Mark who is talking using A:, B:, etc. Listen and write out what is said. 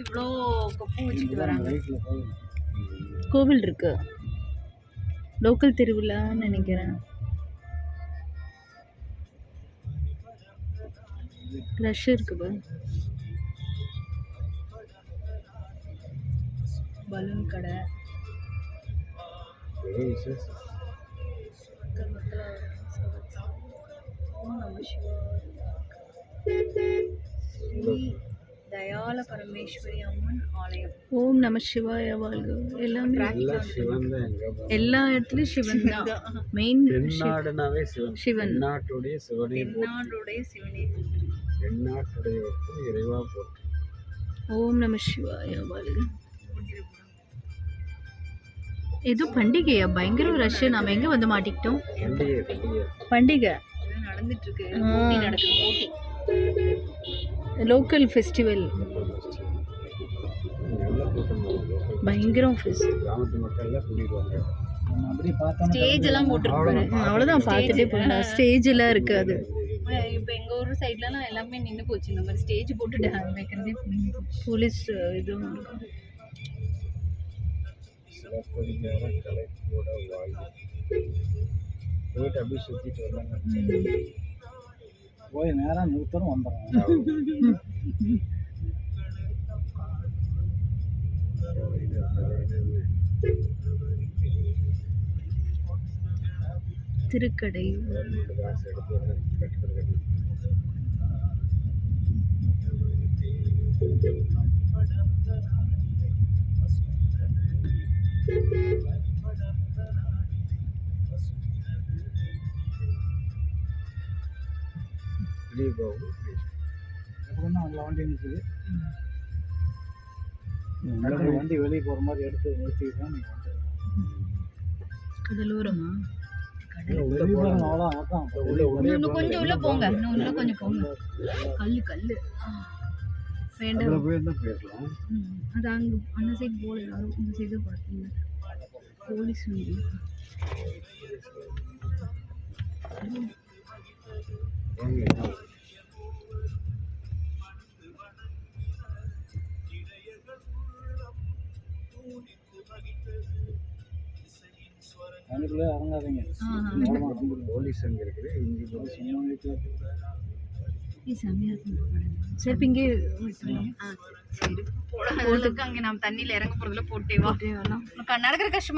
A: இவ்வளோ கொப்பு வச்சுட்டு வராங்க.
B: கோவில் இருக்கு, லோக்கல் திருவிழான்னு நினைக்கிறேன். ரஷ் இருக்குது. பலூன் கடை, தயால பரமேஸ்வரி அம்மன் ஆலயம். ஓம் நம சிவாய வாழ்க. எல்லாமே எல்லா இடத்துலயும் சிவன் தான் மெயின்.
C: தென்னாடுனாவே
B: சிவன்,
C: நாட்டுடைய சிவனே,
A: நாடுடைய சிவனே,
C: தென்னாட்டுடைய இறைவா போட்டு.
B: ஓம் நம சிவாய வாழ்க. ஏதோ பண்டிகையா? பயங்கர ரஷ். நாம எங்க வந்து மாட்டிக்கிட்டோம்? பண்டிகை
A: நடந்துட்டு இருக்கு, போட்டி நடக்குது. போட்டி,
B: லோக்கல் ஃபெஸ்டிவல், பயங்கரம்
C: கிராமத்து மக்கள் எல்லாம் கூட்டிட்டு
A: ஸ்டேஜ் எல்லாம் போட்டுருக்காரு.
B: அவ்வளோதான், பார்த்துட்டே போகலாம். ஸ்டேஜ் எல்லாம் இருக்கு. அது
A: இப்போ எங்க ஊர் சைட்லலாம் எல்லாமே நின்று போச்சு. இந்த மாதிரி ஸ்டேஜ் போட்டு டான்ஸ் வைக்கிறதே
B: போலீஸ் இதுவும்
C: கலை கூட வாங்கி போயிட்டு அப்படியே சுற்றிட்டு வந்தாங்க. போய் நேரம் நிறுத்தணும் வந்துடும்.
B: திருக்கடை,
C: வண்டி நிற்குது. வண்டி வெளியே போகிற மாதிரி எடுத்து நிறுத்திதான்.
B: கடலோரமா?
A: இன்னும் கொஞ்சம் உள்ள போங்க, இன்னும் உள்ள கொஞ்சம் போங்க. கல்லு கல்லு வேண்டாம்.
C: போயிடலாம்.
A: அது அங்கே அந்த சைடு போல, யாரும் இந்த சைடு பார்த்தீங்க போலீஸ் வீடு.
C: அதுக்குள்ளே இறங்காதீங்க. போலீஸ் அங்கே இருக்குது.
B: சரி, இப்போ இங்கே
A: சரி போட அங்கே நம்ம தண்ணியில் இறங்க போகிறதுல போட்டே வா. நடக்கிற கஷ்டமா